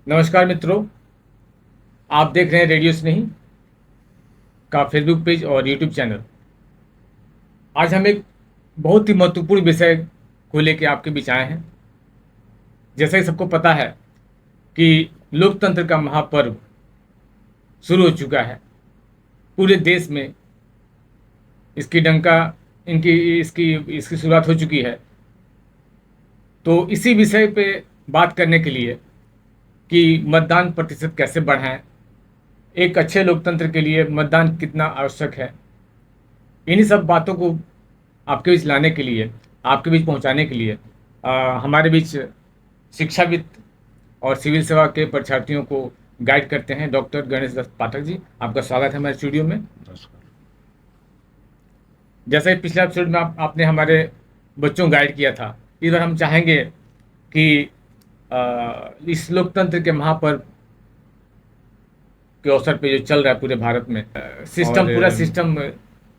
नमस्कार मित्रों, आप देख रहे हैं रेडियो स्नेही का फेसबुक पेज और यूट्यूब चैनल। आज हम एक बहुत ही महत्वपूर्ण विषय को लेकर आपके बीच आए हैं। जैसा कि सबको पता है कि लोकतंत्र का महापर्व शुरू हो चुका है। पूरे देश में इसकी डंका इनकी इसकी इसकी शुरुआत हो चुकी है। तो इसी विषय पे बात करने के लिए कि मतदान प्रतिशत कैसे बढ़ाएं, एक अच्छे लोकतंत्र के लिए मतदान कितना आवश्यक है, इन्हीं सब बातों को आपके बीच लाने के लिए, आपके बीच पहुंचाने के लिए हमारे बीच शिक्षाविद और सिविल सेवा के परीक्षार्थियों को गाइड करते हैं डॉक्टर गणेश दत्त पाठक जी। आपका स्वागत है हमारे स्टूडियो में। जैसा कि पिछले एपिसोड में आपने हमारे बच्चों को गाइड किया था, इस बार हम चाहेंगे कि इस लोकतंत्र के महापर्व के अवसर पे जो चल रहा है पूरे भारत में, पूरा सिस्टम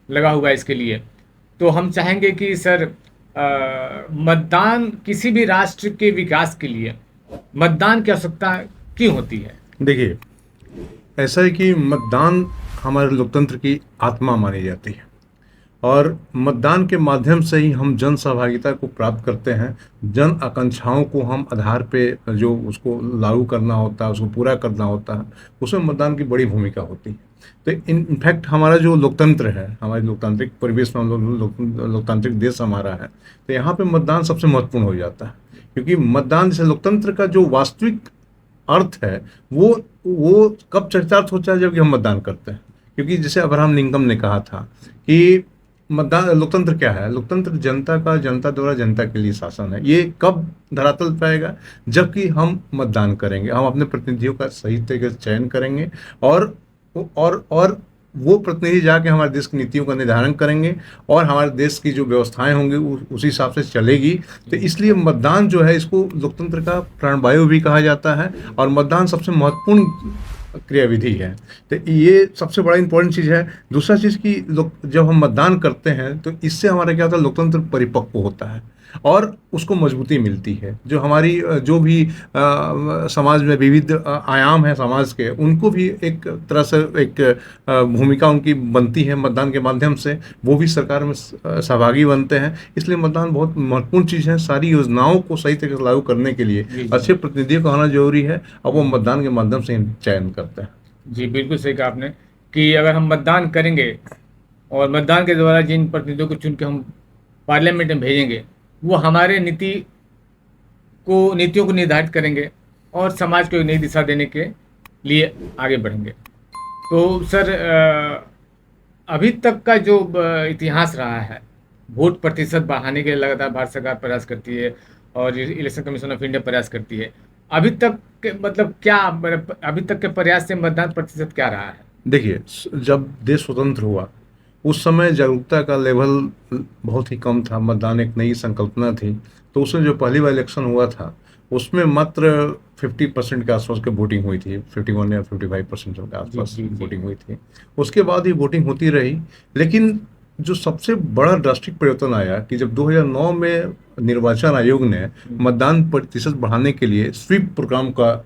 लगा हुआ है इसके लिए। तो हम चाहेंगे कि सर, मतदान किसी भी राष्ट्र के विकास के लिए मतदान की आवश्यकता क्यों होती है? देखिए, ऐसा है कि मतदान हमारे लोकतंत्र की आत्मा मानी जाती है और मतदान के माध्यम से ही हम जन सहभागिता को प्राप्त करते हैं। जन आकांक्षाओं को हम आधार पे जो उसको लागू करना होता है, उसको पूरा करना होता है, उसमें मतदान की बड़ी भूमिका होती है। तो इनफैक्ट हमारा जो लोकतंत्र है, हमारे लोकतांत्रिक परिवेश में हम लोकतांत्रिक देश हमारा है, तो यहाँ पे मतदान सबसे महत्वपूर्ण हो जाता है। क्योंकि मतदान जैसे लोकतंत्र का जो वास्तविक अर्थ है वो कब चरितार्थ होता है, जबकि हम मतदान करते हैं। क्योंकि जैसे अब्राहम लिंकन ने कहा था कि मतदान लोकतंत्र क्या है, लोकतंत्र जनता का, जनता द्वारा जनता के लिए शासन है। ये कब धरातल पाएगा, जबकि हम मतदान करेंगे, हम अपने प्रतिनिधियों का सही तरीके से चयन करेंगे और वो प्रतिनिधि जाके हमारे देश की नीतियों का निर्धारण करेंगे और हमारे देश की जो व्यवस्थाएं होंगी उसी हिसाब से चलेगी। तो इसलिए मतदान जो है, इसको लोकतंत्र का प्राणवायु भी कहा जाता है और मतदान सबसे महत्वपूर्ण क्रियाविधि है। तो ये सबसे बड़ा इंपॉर्टेंट चीज़ है। दूसरा चीज़ कि जब हम मतदान करते हैं तो इससे हमारा क्या होता है, लोकतंत्र परिपक्व होता है और उसको मजबूती मिलती है। जो हमारी जो भी समाज में विविध आयाम है समाज के, उनको भी एक तरह से एक भूमिका उनकी बनती है मतदान के माध्यम से, वो भी सरकार में सहभागी बनते हैं। इसलिए मतदान बहुत महत्वपूर्ण चीज़ है। सारी योजनाओं को सही तरीके से लागू करने के लिए अच्छे प्रतिनिधियों का होना जरूरी है और वो मतदान के माध्यम से चयन करते हैं। जी, बिल्कुल सही कहा आपने कि अगर हम मतदान करेंगे और मतदान के द्वारा जिन प्रतिनिधियों को चुन के हम पार्लियामेंट में भेजेंगे, वो हमारे नीतियों को निर्धारित करेंगे और समाज को एक नई दिशा देने के लिए आगे बढ़ेंगे। तो सर, अभी तक का जो इतिहास रहा है, वोट प्रतिशत बढ़ाने के लिए लगातार भारत सरकार प्रयास करती है और इलेक्शन कमीशन ऑफ इंडिया प्रयास करती है। अभी तक अभी तक के प्रयास से मतदान प्रतिशत क्या रहा है? देखिए, जब देश स्वतंत्र हुआ उस समय जागरूकता का लेवल बहुत ही कम था। मतदान एक नई संकल्पना थी। तो उसमें जो पहली बार इलेक्शन हुआ था उसमें मात्र 50% के आसपास की वोटिंग हुई थी, 51 या 55% के आसपास वोटिंग हुई थी। उसके बाद ही वोटिंग होती रही। लेकिन जो सबसे बड़ा ड्रास्टिक परिवर्तन आया कि जब 2009 में निर्वाचन आयोग ने मतदान प्रतिशत बढ़ाने के लिए स्वीप प्रोग्राम का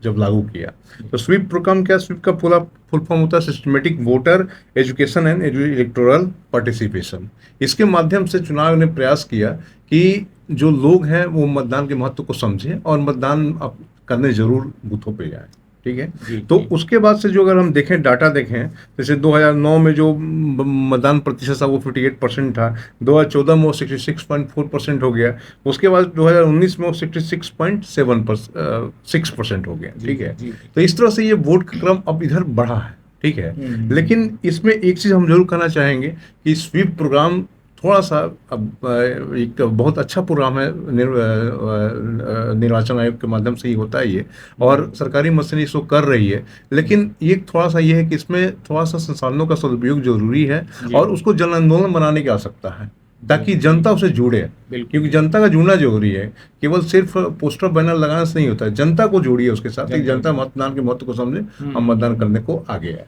जब लागू किया। तो स्वीप प्रोग्राम क्या, स्वीप का पूरा फुल फॉर्म होता है systematic voter education and electoral participation. इसके माध्यम से चुनाव ने प्रयास किया कि जो लोग हैं वो मतदान के महत्व को समझें और मतदान करने जरूर बूथों पे जाएं। ठीक है। तो उसके बाद से जो अगर हम देखें, डाटा देखें, जैसे 2009 में जो मतदान प्रतिशत था वो 58% था, 2014 में वो 66.4% हो गया, उसके बाद 2019 में वो 66.6% हो गया। ठीक है। तो इस तरह से ये वोट का क्रम अब इधर बढ़ा है। ठीक है। लेकिन इसमें एक चीज़ हम जरूर कहना चाहेंगे कि स्वीप प्रोग्राम थोड़ा सा अब एक बहुत अच्छा प्रोग्राम है, निर्वाचन आयोग के माध्यम से ही होता है ये, और सरकारी मशीनरी इसको कर रही है। लेकिन ये थोड़ा सा ये है कि इसमें थोड़ा सा संसाधनों का सदुपयोग जरूरी है और उसको जन आंदोलन बनाने की आवश्यकता है ताकि जनता उसे जुड़े। क्योंकि जनता का जुड़ना जरूरी है, केवल सिर्फ पोस्टर बैनर लगाने से नहीं होता है। जनता को जोड़िए उसके साथ, जनता मतदान के महत्व को समझे और मतदान करने को आगे आए।